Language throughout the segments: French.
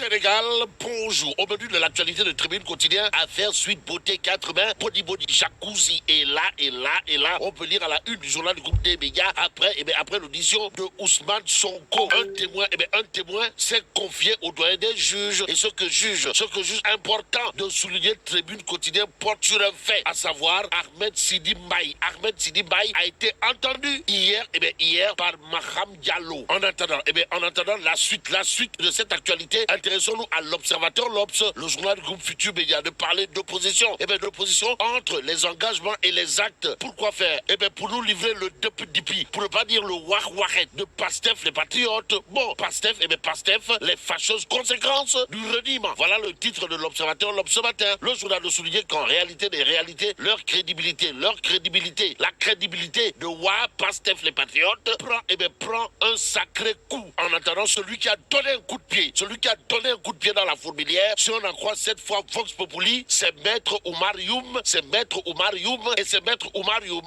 Sénégal, bonjour. Au menu de l'actualité de Tribune Quotidien, affaire suite beauté 4 mains, body jacuzzi et là. On peut lire à la une du journal du groupe des médias après l'audition de Ousmane Sonko. Un témoin s'est confié au doyen des juges. Et ce que juge important de souligner Tribune Quotidien porte sur un fait, à savoir Ahmed Sidi Mbaye. Ahmed Sidi Mbaye a été entendu hier par Maham Diallo. En attendant la suite de cette actualité, intéressons-nous à l'Observateur, l'Obs, le journal du groupe Futur Média, de parler d'opposition. D'opposition entre les engagements et les actes. Pourquoi faire? Pour nous livrer le dipi, pour ne pas dire le wah-wahet de Pastef, les patriotes. Bon, Pastef, les fâcheuses conséquences du reniement. Voilà le titre de l'Observateur, l'Obs ce matin. Le journal de souligner qu'en réalité des réalités, leur crédibilité, la crédibilité de Pastef, les patriotes, prend un sacré coup. En attendant, celui qui a donné un coup de pied dans la fourmilière, si on en croit cette fois Vox Populi, c'est Maître Oumar Youm,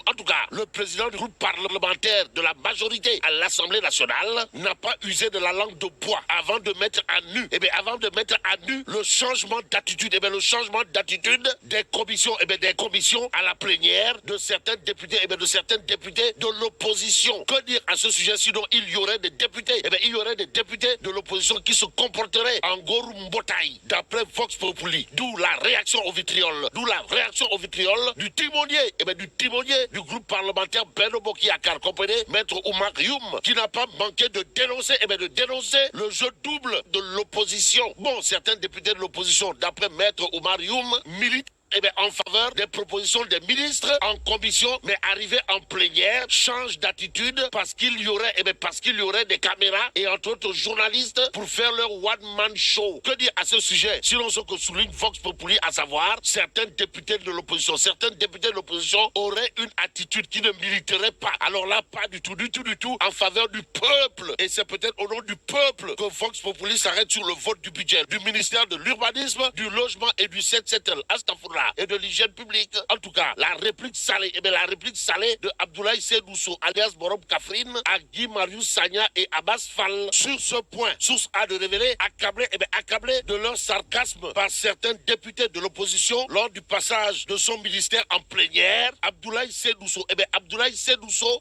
En tout cas, le président du groupe parlementaire de la majorité à l'Assemblée nationale n'a pas usé de la langue de bois avant de mettre à nu, le changement d'attitude, des commissions, à la plénière de certains députés, de l'opposition. Que dire à ce sujet, sinon il y aurait des députés, de l'opposition qui se comporteraient en Gorum-Botaï, d'après Vox Populi. D'où la réaction au vitriol, du timonier, du groupe parlementaire Benno Bokk Yakaar, comprenez, Maître Oumar Youm, qui n'a pas manqué de dénoncer, le jeu double de l'opposition. Bon, certains députés de l'opposition, d'après Maître Oumar Youm, militent en faveur des propositions des ministres en commission, mais arrivé en plénière, change d'attitude parce qu'il y aurait des caméras et entre autres journalistes pour faire leur one-man show. Que dire à ce sujet? Sinon ce que souligne Vox Populi, à savoir, certains députés de l'opposition auraient une attitude qui ne militerait pas. Alors là, pas du tout, en faveur du peuple. Et c'est peut-être au nom du peuple que Vox Populi s'arrête sur le vote du budget du ministère de l'Urbanisme, du Logement et du 7-7 et de l'hygiène publique. En tout cas, la réplique salée de Abdoulaye Seydousso, alias Borom Kafrine, à Guy Marius Sagna et Abbas Fall. Sur ce point, source A de révéler, accablé de leur sarcasme par certains députés de l'opposition lors du passage de son ministère en plénière, Abdoulaye Seydousso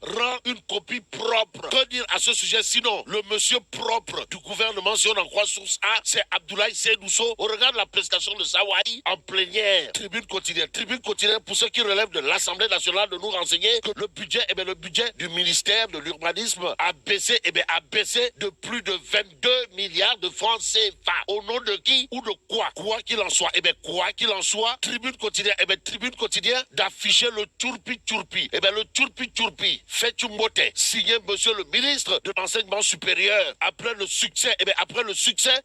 rend une copie propre. Que dire à ce sujet, sinon le monsieur propre du gouvernement, si on en croit source A, c'est Abdoulaye Seydousso au regard de la prestation de Sawaï en plénière. Tribune quotidienne pour ceux qui relèvent de l'Assemblée nationale de nous renseigner que le budget du ministère de l'Urbanisme a baissé de plus de 22 milliards de francs CFA. Au nom de qui ou de quoi? Quoi qu'il en soit, Tribune quotidienne d'afficher le turpi. Le turpi fait une beauté, signé monsieur le ministre de l'enseignement supérieur après le succès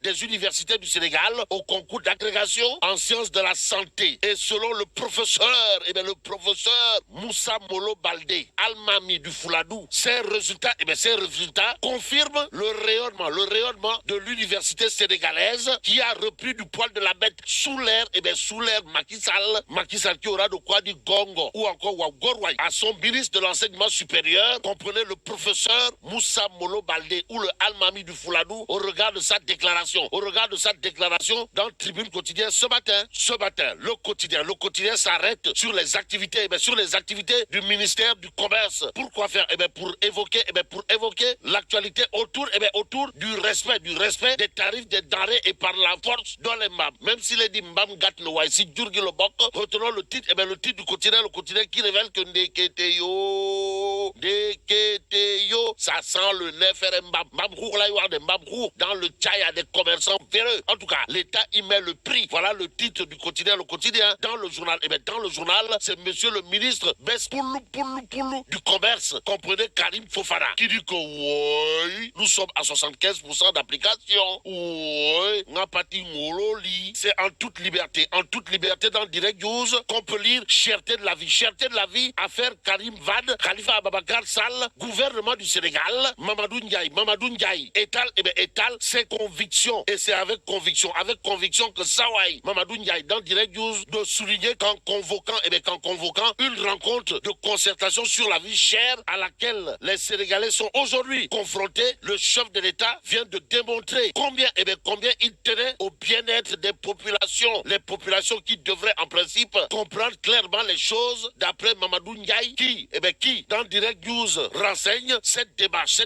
des universités du Sénégal au concours d'agrégation en sciences de la santé. Et selon le professeur Moussa Molo Baldé, Almami du Fouladou, ces résultats confirment le rayonnement de l'université sénégalaise qui a repris du poil de la bête sous l'ère Macky Sall qui aura de quoi dire gongo ou encore wagorway à son ministre de l'enseignement supérieur, comprenez le professeur Moussa Molo Baldé ou le Almami du Fouladou au regard de sa déclaration dans Tribune quotidienne ce matin, le quotidien s'arrête sur les activités, du ministère du Commerce. Pourquoi faire? Pour évoquer l'actualité autour du respect des tarifs des denrées et par la force dans les mbam. Même s'il est dit mbam gat no way si djurgi le bok, retenons le titre du quotidien, qui révèle que ndekete yo, ça sent le nef mbam dans le tchaya des commerçants véreux. En tout cas, l'État y met le prix. Voilà le titre du quotidien, dans le journal. C'est monsieur le ministre Bespoulou du commerce, comprenez Karim Fofana, qui dit que oui, nous sommes à 75% d'application. Oui, c'est en toute liberté dans Direct News qu'on peut lire cherté de la vie, affaire Karim Vade, Khalifa Ababakar Babacar Sall, gouvernement du Sénégal, Mamadou Ndiaye étale ses convictions. Et c'est avec conviction que Sawai, Mamadou Ndiaye, dans Direct News, de souligner qu'en convoquant une rencontre de concertation sur la vie chère à laquelle les Sénégalais sont aujourd'hui confrontés, le chef de l'État vient de démontrer combien il tenait au bien-être des populations. Les populations qui devraient en principe comprendre clairement les choses d'après Mamadou Ndiaye qui, dans Direct News, renseigne cette démarche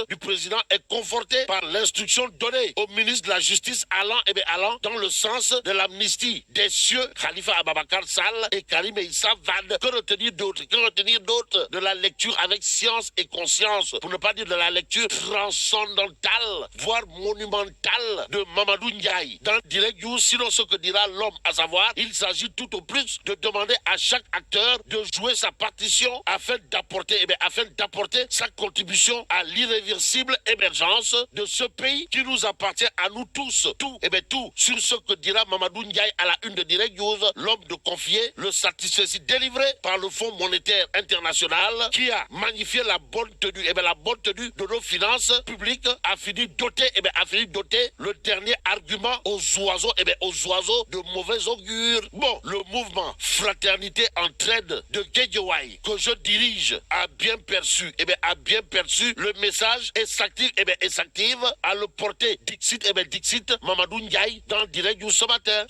du président est confortée par l'instruction donnée au ministre de la Justice allant dans le sens de l'amnistie des cieux Khalifa Ababakar Sall et Karim Issa Wade. Que retenir d'autre de la lecture avec science et conscience, pour ne pas dire de la lecture transcendantale, voire monumentale de Mamadou Ndiaye dans Direct News. Sinon ce que dira l'homme, à savoir, il s'agit tout au plus de demander à chaque acteur de jouer sa partition afin d'apporter sa contribution à l'irréversible émergence de ce pays qui nous appartient à nous tous. Tout sur ce que dira Mamadou Ndiaye à la une de Direct News, l'homme de confier le satisfecit délivré par le Fonds monétaire international qui a magnifié la bonne tenue de nos finances publiques, a fini doter le dernier argument aux oiseaux de mauvais augure. Bon, le mouvement Fraternité Entraide de Guédiawaye que je dirige a bien perçu le message et s'active à le porter Dixit Mamadou Ndiaye dans Direct News ce matin.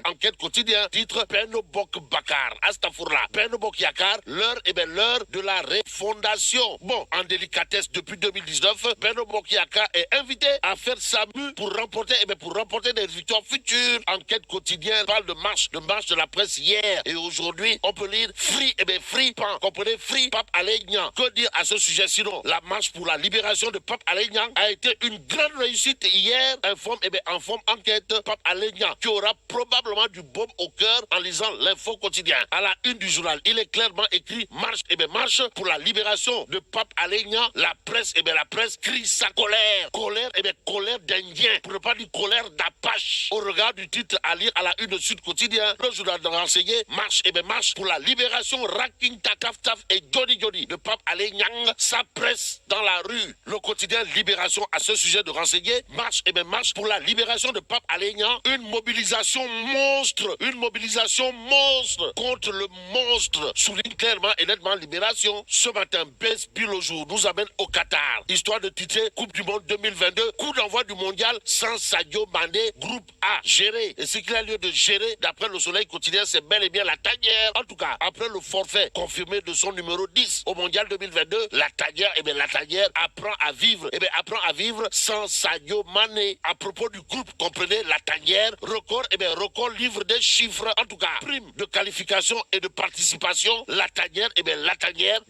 Enquête quotidien, titre Benno Bokk Bakar Astafourla, Benno Bokk Yakaar, l'heure de la refondation. Bon, en délicatesse depuis 2019, Benno Bokk Yakaar est invité à faire sa mue pour remporter des victoires futures. Enquête quotidien parle de marche de la presse hier et aujourd'hui on peut lire Free Pan, comprenez, Free Pape Alé Niang. Que dire à ce sujet sinon? La marche pour la libération de Pape Alé Niang a été une grande réussite hier, informe enquête. Pape Alé Niang qui aura probablement du baume au cœur en lisant l'info quotidien. À la une du journal, il est clairement écrit marche pour la libération de Pape Alé Niang. La presse crie sa colère d'Indien, pour ne pas dire colère d'Apache. Au regard du titre à lire à la une de Sud Quotidien, le journal de renseigner marche pour la libération Raking Taf et Johnny de Pape Alé Niang. Sa presse dans la rue. Le quotidien Libération à ce sujet de renseigner marche pour la libération de Pape Alé Niang. Une mobilisation monstre contre le monstre, souligne clairement et nettement Libération. Ce matin, Bess Bilojour nous amène au Qatar, histoire de titrer Coupe du Monde 2022, coup d'envoi du mondial sans Sadio Mané, groupe A géré. Et ce qu'il a lieu de gérer, d'après le Soleil quotidien, c'est bel et bien la tanière. En tout cas, après le forfait confirmé de son numéro 10 au mondial 2022, la tanière apprend à vivre sans Sadio Mané. À propos du groupe, comprenez, la tanière, record livre des chiffres. En tout cas, prime de qualification et de participation, la tanière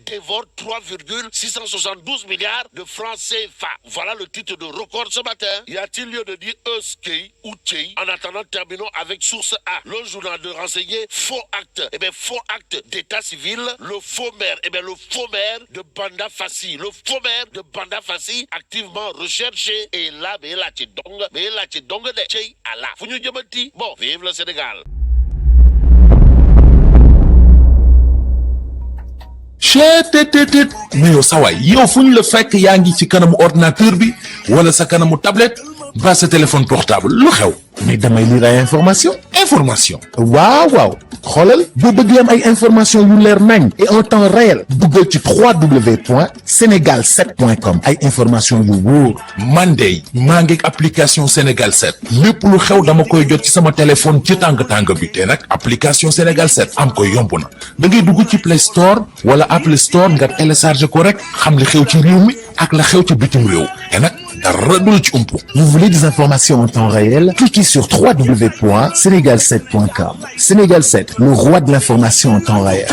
dévore 3,672 milliards de francs CFA. Voilà le titre de record ce matin. Y a-t-il lieu de dire Euskei ou Tchei? En attendant, terminons avec Source A. Le journal de renseigner faux acte d'état civil. Le faux maire de Banda Fassi. Activement recherché. Et là, mais là, tu dong de Tchei Allah. Founou Diamanti. Bon, vive le Sénégal. cheetetetet mais yow sawaay yow fu ñu la fekk yaa ngi ci kanamu ordinateur bi wala sa kanamu tablette ba sa téléphone portable lu xew mais damay lire ay information waaw xoolal boo bëgg am ay information yu leer nañ et en temps réel duggal ci www.senegal7.com ay information yu wóor man de maa ngi application Sénégal 7 lépp lu xew dama koy jot ci sama téléphone ci tàng bi te nag application Sénégal 7 am ko yomb na da ngay dugg ci Play Store wala Apple Store nga télécharger ko rek xam li xew ci réew mi ak la xew ci bitim réew te nag dara du ci umpu. Vous voulez des informations en temps réel? Cliquez sur www.senegal7.com. Sénégal 7, le roi de l'information en temps réel.